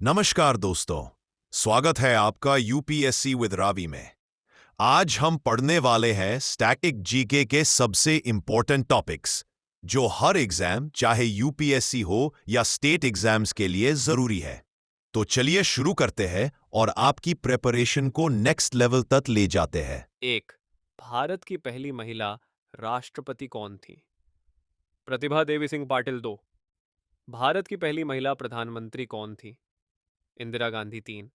नमस्कार दोस्तों, स्वागत है आपका यूपीएससी विद रावी में। आज हम पढ़ने वाले हैं स्टैटिक जीके के सबसे इंपॉर्टेंट टॉपिक्स, जो हर एग्जाम चाहे यूपीएससी हो या स्टेट एग्जाम्स के लिए जरूरी है। तो चलिए शुरू करते हैं और आपकी प्रिपरेशन को नेक्स्ट लेवल तक ले जाते हैं। एक, भारत की पहली महिला राष्ट्रपति कौन थी? प्रतिभा देवी सिंह पाटिल। 2, भारत की पहली महिला प्रधानमंत्री कौन थी? इंदिरा गांधी। 3,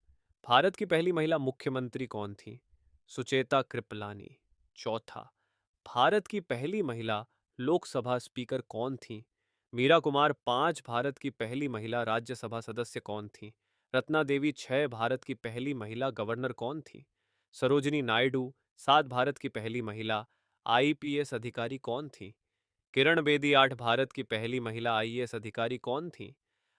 भारत की पहली महिला मुख्यमंत्री कौन थी? सुचेता कृपलानी। चौथा, भारत की पहली महिला लोकसभा स्पीकर कौन थी? मीरा कुमार। 5, भारत की पहली महिला राज्यसभा सदस्य कौन थी? रत्ना देवी। 6, भारत की पहली महिला गवर्नर कौन थी? सरोजिनी नायडू। 7, भारत की पहली महिला आईपीएस अधिकारी कौन थी? किरण बेदी। 8, भारत की पहली महिला आईएएस अधिकारी कौन थी?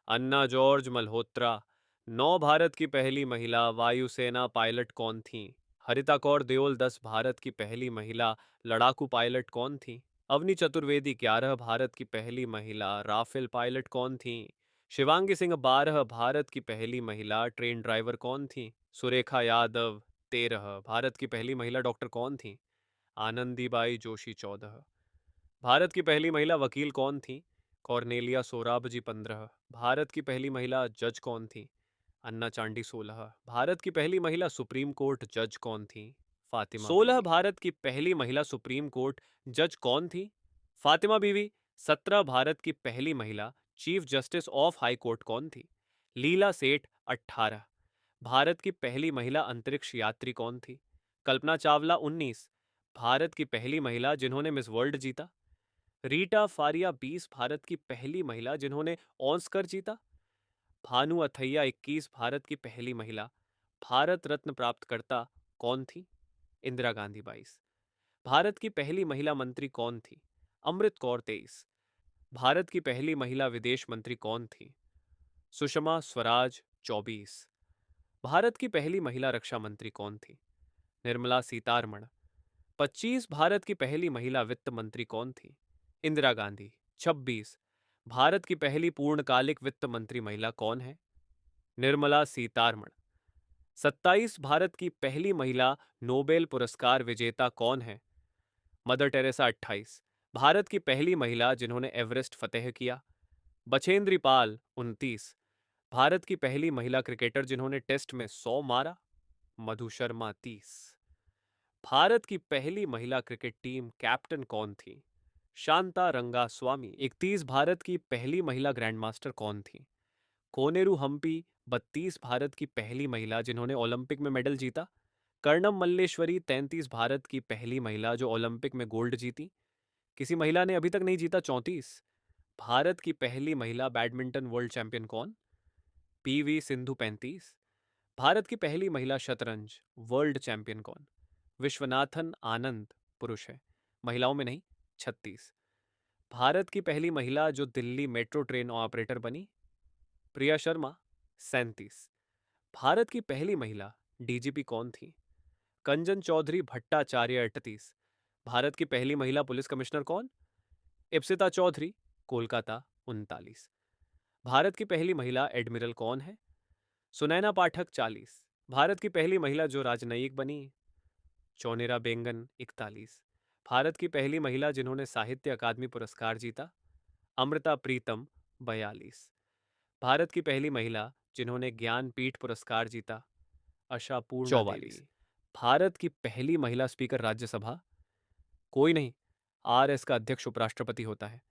अन्ना जॉर्ज मल्होत्रा। 9, भारत की पहली महिला वायुसेना पायलट कौन थी? हरिता कौर देओल। 10, भारत की पहली महिला लड़ाकू पायलट कौन थी? अवनी चतुर्वेदी। 11, भारत की पहली महिला राफेल पायलट कौन थी? शिवांगी सिंह। 12, भारत की पहली महिला ट्रेन ड्राइवर कौन थी? सुरेखा यादव। 13, भारत की पहली महिला डॉक्टर कौन थी? आनंदीबाई जोशी। 14, भारत की पहली महिला वकील कौन थी? कॉर्नेलिया सोराबजी। 15, भारत की पहली महिला जज कौन थी? अन्ना चांडी। 16, भारत की पहली महिला सुप्रीम कोर्ट जज कौन थी? फातिमा 16, बीवी। भारत की पहली महिला सुप्रीम कोर्ट जज कौन थी? फातिमा बीवी। 17, भारत की पहली महिला chief justice of high court कौन थी? लीला सेठ। 18, भारत की पहली महिला अंतरिक्ष यात्री कौन थी? कल्पना चावला। 19, भारत की पहली महिला जिन्होंने मिस वर्ल्ड जीता? रीटा फारिया। 20, भारत की पहली महिला जिन्होंने ऑस्कर जीता? भानु अथैया। 21, भारत की पहली महिला भारत रत्न प्राप्तकर्ता कौन थी? इंदिरा गांधी। 22, भारत की पहली महिला मंत्री कौन थी? अमृत कौर। 23, भारत की पहली महिला विदेश मंत्री कौन थी? सुषमा स्वराज। 24, भारत की पहली महिला रक्षा मंत्री कौन थी? निर्मला सीतारमण। 25, भारत की पहली महिला वित्त मंत्री कौन थी? इंदिरा गांधी। 26, भारत की पहली पूर्णकालिक वित्त मंत्री महिला कौन है? निर्मला सीतारमण। 27, भारत की पहली महिला नोबेल पुरस्कार विजेता कौन है? Mother Teresa. 28, भारत की पहली महिला जिन्होंने एवरेस्ट फतेह किया? बछेंद्री पाल। 29, भारत की पहली महिला क्रिकेटर जिन्होंने टेस्ट में 100 मारा? मधु शर्मा। 30, भारत की पहली महिला क्रिकेट टीम कैप्टन कौन थी? शांता रंगास्वामी। 31, भारत की पहली महिला ग्रैंडमास्टर कौन थी? कोनेरू हम्पी। 32, भारत की पहली महिला जिन्होंने ओलंपिक में मेडल जीता? कर्णम मल्लेश्वरी। 33, भारत की पहली महिला जो ओलंपिक में गोल्ड जीती? किसी महिला ने अभी तक नहीं जीता। 34, भारत की पहली महिला बैडमिंटन वर्ल्ड चैंपियन कौन? पीवी सिंधु। 35, भारत की पहली महिला शतरंज वर्ल्ड चैंपियन कौन? विश्वनाथन आनंद। पुरुष है, महिलाओं में नहीं। 36, भारत की पहली महिला जो दिल्ली मेट्रो ट्रेन ऑपरेटर बनी? प्रिया शर्मा। 37, भारत की पहली महिला डीजीपी कौन थी? कंचन चौधरी भट्टाचार्य। 38, भारत की पहली महिला पुलिस कमिश्नर कौन? इप्सिता चौधरी। कोलकाता। 39, भारत की पहली महिला एडमिरल कौन है? सुनैना पाठक। 40, भारत की पहली महिला जो राजनयिक बनी? चौनेरा बेंगन। 41, भारत की पहली महिला जिन्होंने साहित्य अकादमी पुरस्कार जीता? अमृता प्रीतम। 42, भारत की पहली महिला जिन्होंने ज्ञानपीठ पुरस्कार जीता? आशापूर्णा देवी। 44, भारत की पहली महिला स्पीकर राज्यसभा? कोई नहीं, आरएस का अध्यक्ष उपराष्ट्रपति होता है।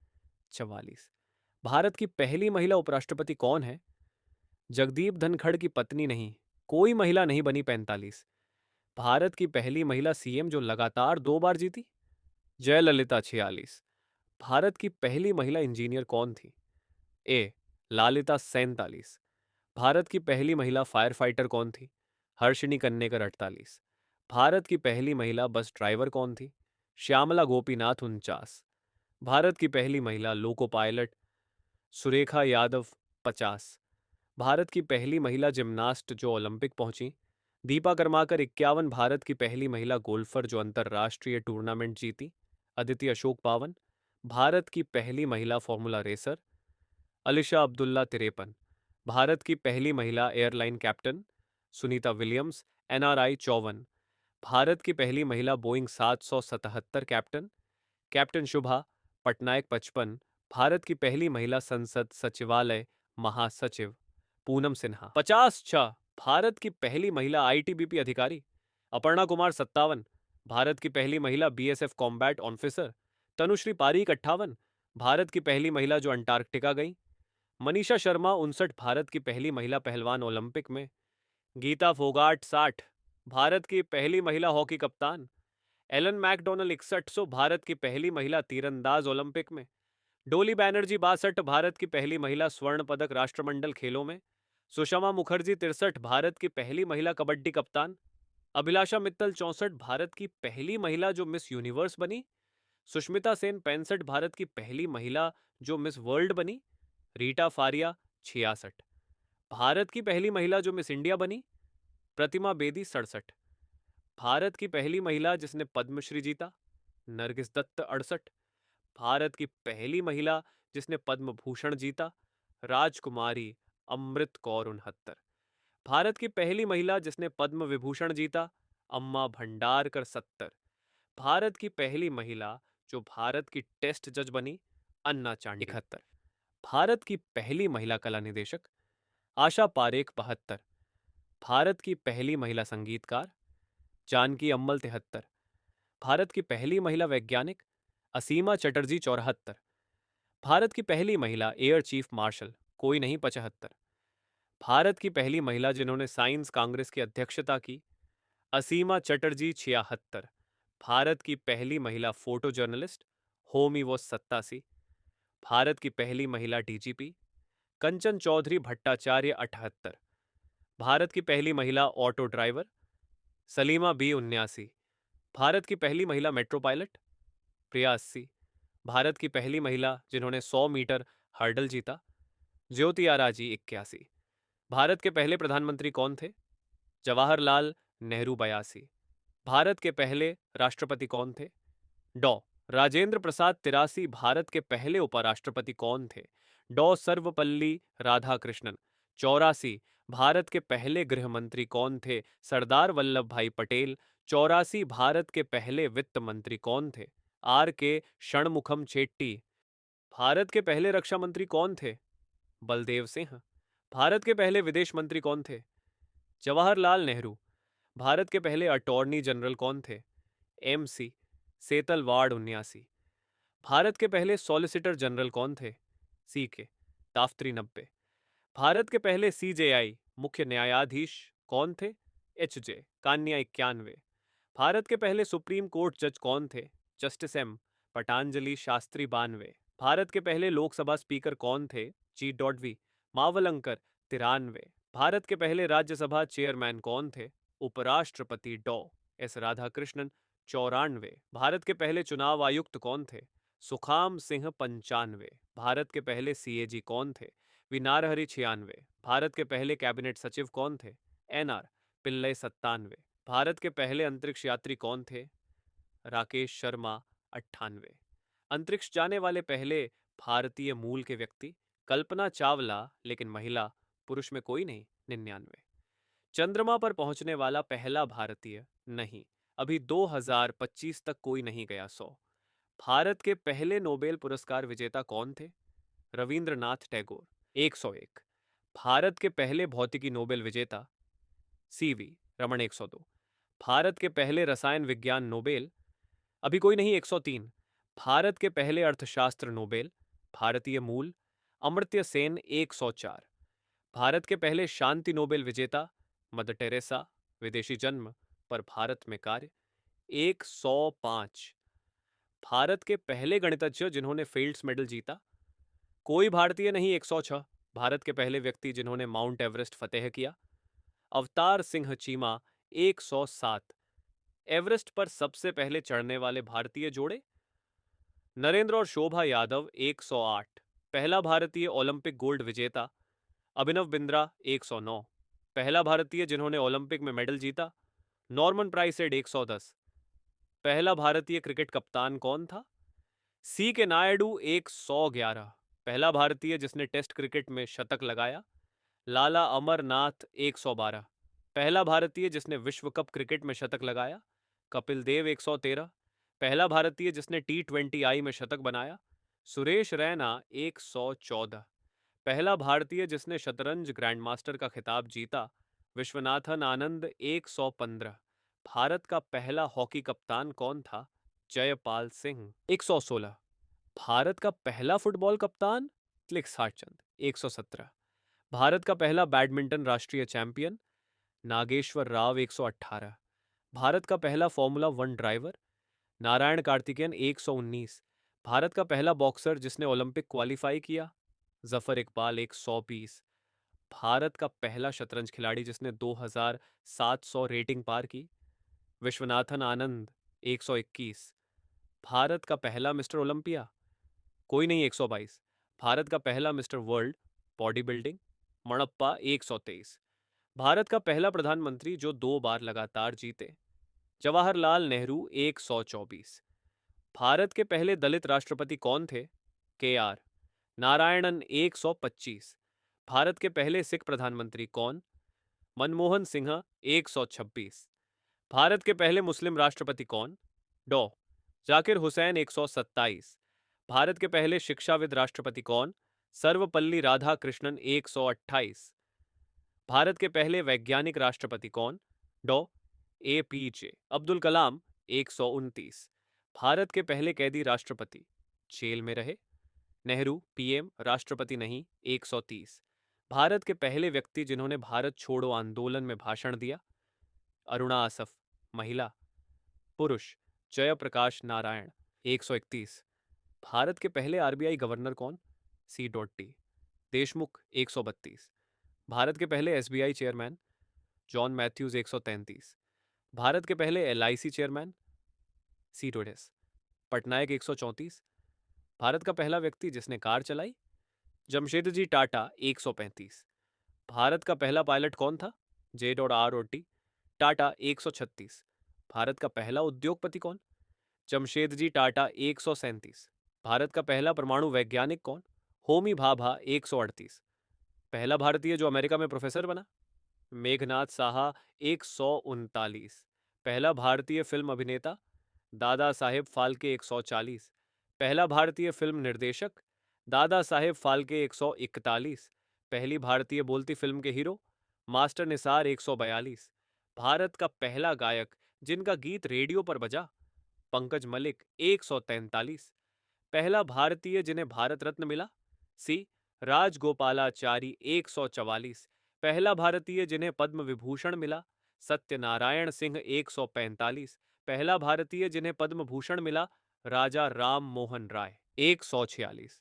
44, भारत की पहली महिला उपराष्ट्रपति कौन है? जगदीप धनखड़ की पत्नी नहीं, कोई महिला नहीं बनी। 45, भारत की पहली महिला सीएम जो लगातार 2 बार जीती? जयललिता। 46, भारत की पहली महिला इंजीनियर कौन थी? ए लालिता। 47, भारत की पहली महिला फायर फाइटर कौन थी? हर्षिनी कन्नेकर। 48, भारत की पहली महिला बस ड्राइवर कौन थी? श्यामला गोपीनाथ। 49, भारत की पहली महिला लोको पायलट? सुरेखा यादव। 50, भारत की पहली महिला जिम्नास्ट जो ओलंपिक पहुंची? दीपा कर्माकर। 51, भारत की पहली महिला गोल्फर जो अंतर्राष्ट्रीय टूर्नामेंट जीती? अदिति अशोक। 52, भारत की पहली महिला फॉर्मूला रेसर? अलिशा अब्दुल्ला। 53, भारत की पहली महिला airline captain Sunita Williams, NRI 54। Bharat की पहली महिला बोइंग 777 कैप्टन कैप्टन शुभा पटनायक 55। भारत की पहली महिला संसद सचिवालय महासचिव पूनम सिन्हा 50। भारत की पहली महिला ITBP अधिकारी अपर्णा कुमार 57। भारत की पहली महिला BSF combat officer Tanushree Pareek 58। Bharat की पहली महिला जो अंटार्कटिका गई। मनीषा शर्मा 59। भारत की पहली महिला पहलवान ओलंपिक में। गीता फोगाट 60। भारत की पहली महिला हॉकी कप्तान। Elon McDonnell 61। भारत की पहली महिला तीरंदाज ओलंपिक में। डोली बैनर्जी 62। भारत की पहली महिला स्वर्ण पदक राष्ट्रमंडल खेलों में। सुषमा मुखर्जी 63। भारत की पहली महिला कबड्डी कप्तान। अभिलाषा मित्तल 64। भारत की पहली महिला जो मिस यूनिवर्स बनी। सुष्मिता सेन 65। भारत की पहली महिला जो मिस वर्ल्ड बनी। रीटा फारिया 66। भारत की पहली महिला जो मिस इंडिया बनी। प्रतिमा बेदी 67। भारत की पहली महिला जिसने पद्मश्री जीता। नरगिस दत्त 68। भारत की पहली महिला जिसने पद्म भूषण जीता। राजकुमारी अमृत कौर 69। भारत की पहली महिला जिसने पद्म विभूषण जीता। अम्मा भंडारकर 70। भारत की पहली महिला जो भारत की टेस्ट जज बनी। अन्ना चांडी 71। भारत की पहली महिला कला निदेशक आशा पारेख 72। भारत की पहली महिला संगीतकार जानकी अम्मल 73। भारत की पहली महिला वैज्ञानिक असीमा चटर्जी 74। भारत की पहली महिला एयर चीफ मार्शल कोई नहीं 75। भारत की पहली महिला जिन्होंने साइंस कांग्रेस की अध्यक्षता की असीमा चटर्जी 76। भारत की पहली महिला फोटो जर्नलिस्ट होमी वो 87। भारत की पहली महिला DGP कंचन चौधरी भट्टाचार्य 78। भारत की पहली महिला auto driver Salima B 79। Bharat की पहली महिला मेट्रो पायलट प्रिया 80। भारत की पहली महिला जिन्होंने 100 मीटर हर्डल जीता ज्योति आराजी 81। भारत के पहले प्रधानमंत्री कौन थे? जवाहरलाल नेहरू 82। भारत के पहले राष्ट्रपति कौन थे? डॉ राजेंद्र प्रसाद 83। भारत के पहले उपराष्ट्रपति कौन थे? डॉ सर्वपल्ली राधाकृष्णन 84। भारत के पहले गृह मंत्री कौन थे? सरदार वल्लभ भाई पटेल 84। भारत के पहले वित्त मंत्री कौन थे? RK षणमुखम चेट्टी। भारत के पहले रक्षा मंत्री कौन थे? बलदेव सिंह। भारत के पहले विदेश मंत्री कौन थे? जवाहरलाल नेहरू। भारत के पहले अटॉर्नी जनरल कौन थे? MC सेतलवाड़ 79। भारत के पहले सॉलिसिटर जनरल कौन थे? CK ताफ्त्री 90। भारत के पहले CJI मुख्य न्यायाधीश कौन थे? HJ कान्या 91। भारत के पहले सुप्रीम कोर्ट जज कौन थे? Justice M Patanjali Shastri 92। भारत के पहले लोकसभा स्पीकर कौन थे? G.V मावलंकर 93। भारत के पहले राज्यसभा चेयरमैन कौन थे? उपराष्ट्रपति डॉ S राधाकृष्णन 94। भारत के पहले चुनाव आयुक्त कौन थे? सुखाम सिंह 95। भारत के पहले CAG कौन थे? विनारहरि 96। भारत के पहले कैबिनेट सचिव कौन थे? NR पिल्लई 97। भारत के पहले अंतरिक्ष यात्री कौन थे? राकेश शर्मा 98। अंतरिक्ष जाने वाले पहले भारतीय मूल के व्यक्ति कल्पना चावला, लेकिन महिला पुरुष में कोई नहीं 99। चंद्रमा पर पहुंचने वाला पहला भारतीय नहीं, अभी 2025 तक कोई नहीं गया 100। भारत के पहले नोबेल पुरस्कार विजेता कौन थे? रविंद्रनाथ टैगोर 101। भारत के पहले भौतिकी नोबेल विजेता CV रमन 102। भारत के पहले रसायन विज्ञान नोबेल अभी कोई नहीं 103। भारत के पहले अर्थशास्त्र नोबेल भारतीय मूल अमर्त्य सेन 104। भारत के पहले शांति नोबेल विजेता मदर टेरेसा विदेशी जन्म पर भारत में कार्य 105। भारत के पहले गणितज्ञ जिन्होंने फील्ड्स मेडल जीता कोई भारतीय नहीं 106। भारत के पहले व्यक्ति जिन्होंने माउंट एवरेस्ट फतेह किया अवतार सिंह चीमा 107। एवरेस्ट पर सबसे पहले चढ़ने वाले भारतीय जोड़े नरेंद्र और शोभा यादव 108। पहला भारतीय ओलंपिक गोल्ड विजेता अभिनव बिंद्रा 109। पहला भारतीय जिन्होंने ओलंपिक में मेडल जीता नॉर्मन प्राइसेड 110। पहला भारतीय क्रिकेट कप्तान कौन था? CK नायडू 111। पहला भारतीय जिसने टेस्ट क्रिकेट में शतक लगाया लाला अमरनाथ 112, पहला भारतीय जिसने विश्व कप क्रिकेट में शतक लगाया। कपिल देव 113, पहला भारतीय जिसने T20I में शतक बनाया। सुरेश रैना 114, पहला भारतीय जिसने शतरंज ग्रैंडमास्टर का खिताब जीता। विश्वनाथन आनंद 115, भारत का पहला हॉकी कप्तान कौन था? जयपाल सिंह। 116, भारत का पहला फुटबॉल कप्तान? तिलक सारचंद। 117, भारत का पहला बैडमिंटन राष्ट्रीय चैंपियन? नागेश्वर राव। 118, भारत का पहला फॉर्मूला 1 ड्राइवर? नारायण कार्तिकेयन। 119, भारत का पहला बॉक्सर जिसने ओलंपिक क्वालिफाई किया? जफर इकबाल। 120, भारत का पहला शतरंज खिलाड़ी जिसने 2700 रेटिंग पार की? विश्वनाथन आनंद। 121, भारत का पहला मिस्टर ओलंपिया? कोई नहीं। 122, भारत का पहला mister world bodybuilding? Manappa. 123, भारत का पहला प्रधानमंत्री जो 2 बार लगातार जीते? जवाहरलाल नेहरू। 124, भारत के पहले दलित राष्ट्रपति कौन थे? KR नारायणन। 125, भारत के पहले सिख प्रधानमंत्री कौन? मनमोहन सिंह। 126, भारत के पहले मुस्लिम राष्ट्रपति कौन? डॉ जाकिर हुसैन। 127, भारत के पहले शिक्षाविद राष्ट्रपति कौन? सर्वपल्ली राधाकृष्णन। 128, भारत के पहले वैज्ञानिक राष्ट्रपति कौन? डॉ APJ अब्दुल कलाम। 129, भारत के पहले कैदी राष्ट्रपति? जेल में रहे? नेहरू। PM राष्ट्रपति नहीं। 130, भारत के पहले व्यक्ति जिन्होंने भारत छोड़ो आंदोलन में भाषण दिया? अरुणा आसफ। महिला? पुरुष? जयप्रकाश नारायण। 131, भारत के पहले RBI गवर्नर कौन? C.T. देशमुख। 132, भारत के पहले SBI चेयरमैन? John Matthews. 133, भारत के पहले LIC चेयरमैन? C. पटनायक। 134, भारत का पहला व्यक्ति जिसने कार चलाई? जमशेदजी टाटा। 135, भारत का पहला पायलट कौन था? J.R.O.T. टाटा। 136, भारत का पहला उद्योगपति कौन? जमशेदजी टाटा। 137, भारत का पहला परमाणु वैज्ञानिक कौन? होमी भाभा। 138, पहला भारतीय जो अमेरिका में प्रोफेसर बना? मेघनाथ साहा। 139, पहला भारतीय फिल्म अभिनेता? दादा साहेब फाल्के। 140, पहला भारतीय फिल्म निर्देशक? दादा साहेब फाल्के। 141, पहली भारतीय बोलती फिल्म के हीरो? मास्टर निसार। 142, भारत का पहला गायक जिनका गीत रेडियो पर बजा? पंकज मलिक। 143, पहला भारतीय जिन्हें भारत रत्न मिला? C. राजगोपालाचारी। 144, पहला भारतीय जिन्हें पद्म विभूषण मिला? सत्यनारायण सिंह। 145, पहला भारतीय जिन्हें पद्म भूषण मिला? राजा राम मोहन राय। 146,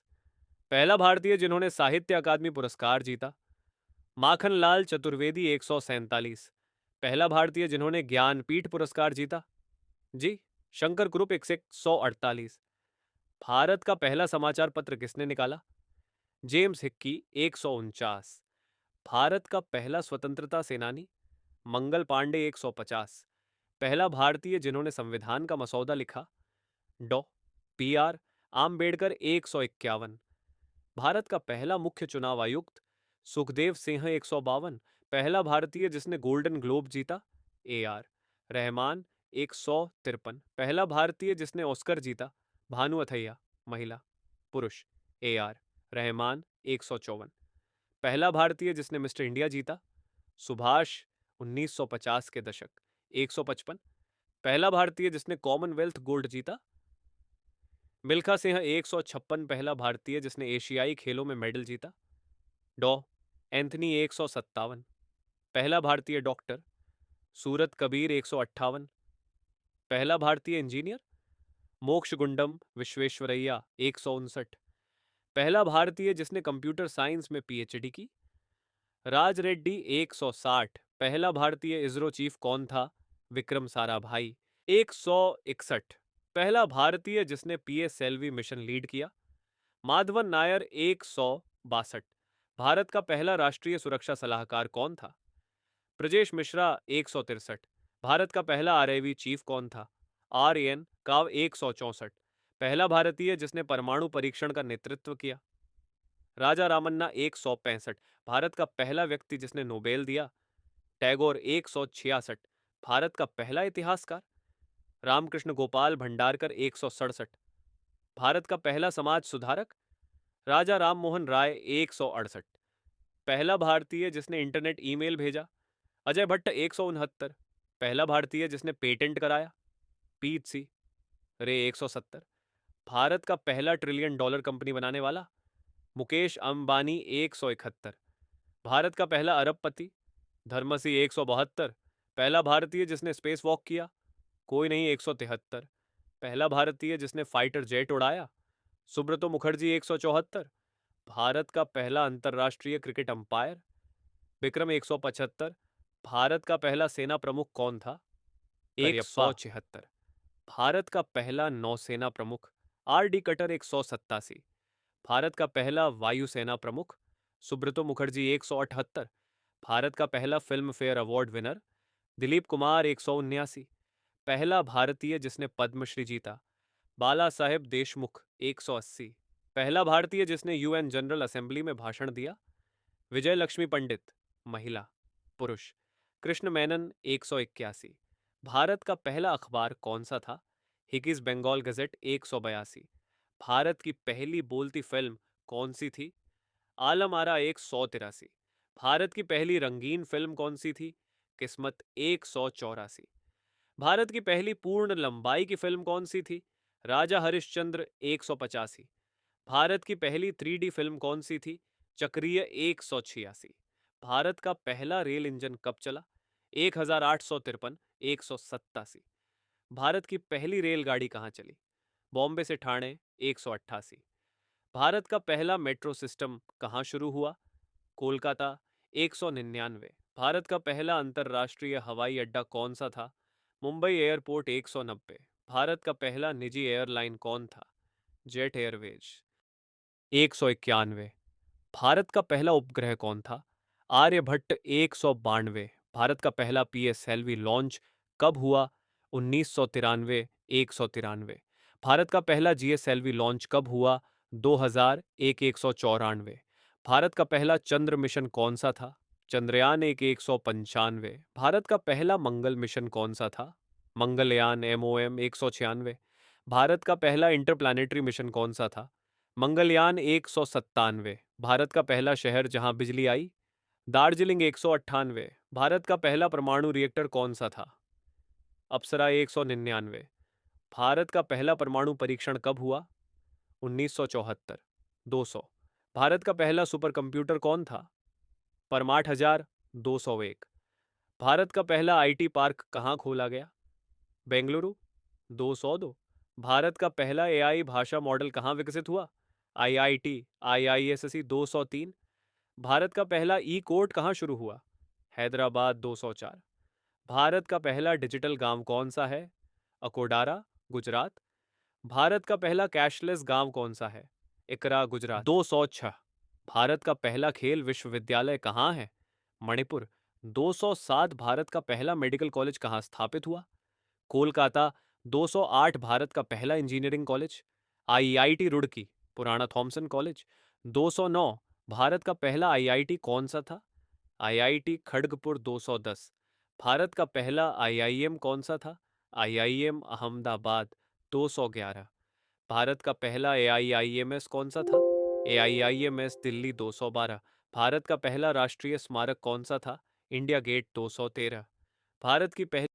पहला भारतीय जिन्होंने साहित्य अकादमी पुरस्कार जीता? माखनलाल चतुर्वेदी। 147, पहला भारतीय जिन्होंने ज्ञानपीठ पुरस्कार जीता? जी शंकर ग्रुप। 148, भारत का पहला समाचार पत्र किसने निकाला? James Hickey. 149, भारत का पहला स्वतंत्रता सेनानी? मंगल पांडे। 150, पहला भारतीय जिन्होंने संविधान का मसौदा लिखा? डॉ PR आम्बेडकर। 151, भारत का पहला मुख्य चुनाव आयुक्त? सुखदेव सिंह। 152, पहला भारतीय जिसने गोल्डन ग्लोब जीता? AR रहमान। 153, पहला भारतीय जिसने ऑस्कर जीता? भानु अथैया। महिला? पुरुष? AR रहमान। 154, पहला भारतीय जिसने मिस्टर इंडिया जीता? सुभाष। 1950 के दशक। 155, पहला भारतीय जिसने कॉमनवेल्थ गोल्ड जीता? मिल्खा सिंह। 156, पहला भारतीय जिसने एशियाई खेलों में मेडल जीता? डॉ एंथनी। 157, पहला भारतीय डॉक्टर? सूरत कबीर। 158, पहला भारतीय इंजीनियर? मोक्षगुंडम विश्वेश्वरैया। 159, पहला भारतीय जिसने कंप्यूटर साइंस में PhD की? राज रेड्डी। 160, पहला भारतीय इसरो चीफ कौन था? विक्रम साराभाई। 161, पहला भारतीय जिसने PSLV मिशन लीड किया? माधवन नायर। 162, भारत का पहला राष्ट्रीय सुरक्षा सलाहकार कौन था? ब्रजेश मिश्रा। 163, भारत का पहला RIV चीफ कौन था? RN काव। 164, पहला भारतीय जिसने परमाणु परीक्षण का नेतृत्व किया? राजा रामन्ना 165। भारत का पहला व्यक्ति जिसने नोबेल दिया। टैगोर 166। भारत का पहला इतिहासकार। रामकृष्ण गोपाल भंडारकर 167। भारत का पहला समाज सुधारक। राजा राम मोहन राय 168। पहला भारतीय जिसने इंटरनेट ईमेल भेजा। अजय भट्ट 169। पहला भारतीय जिसने पेटेंट कराया। पीट सी रे 170। भारत का पहला ट्रिलियन डॉलर कंपनी बनाने वाला। मुकेश अंबानी 171। भारत का पहला अरबपति। धर्मसी 172। पहला भारतीय जिसने स्पेस वॉक किया। कोई नहीं 173। पहला भारतीय जिसने फाइटर जेट उड़ाया। सुब्रतो मुखर्जी 174। भारत का पहला अंतर्राष्ट्रीय क्रिकेट अंपायर। विक्रम 175। भारत का पहला सेना प्रमुख कौन था। 176। भारत का पहला नौसेना प्रमुख। R D cutter 187। भारत का पहला वायुसेना प्रमुख। सुब्रतो मुखर्जी 178। भारत का पहला film fair award winner. Dilip Kumar 179। पहला भारतीय जिसने पद्मश्री जीता। बाला साहेब देशमुख 180। पहला भारतीय जिसने यूएन जनरल असेंबली में भाषण दिया। विजय लक्ष्मी पंडित महिला। पुरुष कृष्ण मेनन 181। भारत का पहला अखबार कौन सा था। Hickeys Bengal gazette 182। भारत की पहली बोलती फिल्म कौन सी थी। आलम आरा 183। भारत की पहली रंगीन फिल्म कौन सी थी। किस्मत 184। भारत की पहली पूर्ण लंबाई की फिल्म कौन सी थी। राजा हरिश्चंद्र 185। भारत की पहली 3D फिल्म कौन सी थी। चक्रीय 186। भारत का पहला रेल इंजन कब चला। 1853। 187। भारत की पहली रेलगाड़ी कहाँ चली। बॉम्बे से ठाणे 188। भारत का पहला मेट्रो सिस्टम कहाँ शुरू हुआ। कोलकाता 199। भारत का पहला अंतर्राष्ट्रीय हवाई अड्डा कौन सा था। मुंबई एयरपोर्ट 190। भारत का पहला निजी एयरलाइन कौन था। Jet Airways 191। भारत का पहला उपग्रह कौन था। आर्यभट्ट 192। भारत का पहला पीएसएलवी लॉन्च कब हुआ। 1993। 193। भारत का पहला जीएसएलवी लॉन्च कब हुआ। 2001। 194। भारत का पहला चंद्र मिशन कौन सा था। चंद्रयान 195। भारत का पहला मंगल मिशन कौन सा था। मंगलयान MOM 196। भारत का पहला इंटरप्लैनेटरी मिशन कौन सा था। मंगलयान 197। भारत का पहला शहर जहां बिजली आई। दार्जिलिंग 198। भारत का पहला परमाणु रिएक्टर कौन सा था। अप्सरा 199। भारत का पहला परमाणु परीक्षण कब हुआ। 1974। 200। भारत का पहला सुपर कंप्यूटर कौन था। परमाठ 1000। 201। भारत का पहला आईटी पार्क कहाँ खोला गया। बेंगलुरु 202। भारत का पहला एआई भाषा मॉडल कहाँ विकसित हुआ। IIT IISc 203। भारत का पहला ई कोर्ट कहाँ शुरू हुआ। हैदराबाद 204। भारत का पहला डिजिटल गांव कौन सा है। अकोडारा गुजरात। भारत का पहला कैशलेस गांव कौन सा है। इकरा गुजरात। 206। भारत का पहला खेल विश्वविद्यालय कहाँ है। मणिपुर। 207। भारत का पहला मेडिकल कॉलेज कहाँ स्थापित हुआ। कोलकाता। 208। भारत का पहला इंजीनियरिंग कॉलेज। आईआईटी रुड़की पुराना थॉमसन कॉलेज। 209। भारत का पहला आईआईटी कौन सा था। आईआईटी खड़गपुर। 210। भारत का पहला आईआईएम कौन सा था। आईआईएम अहमदाबाद। 211। भारत का पहला एआईआईएमएस कौन सा था। एआईआईएमएस दिल्ली। 212। भारत का पहला राष्ट्रीय स्मारक कौन सा था। India gate. 213। भारत की पहली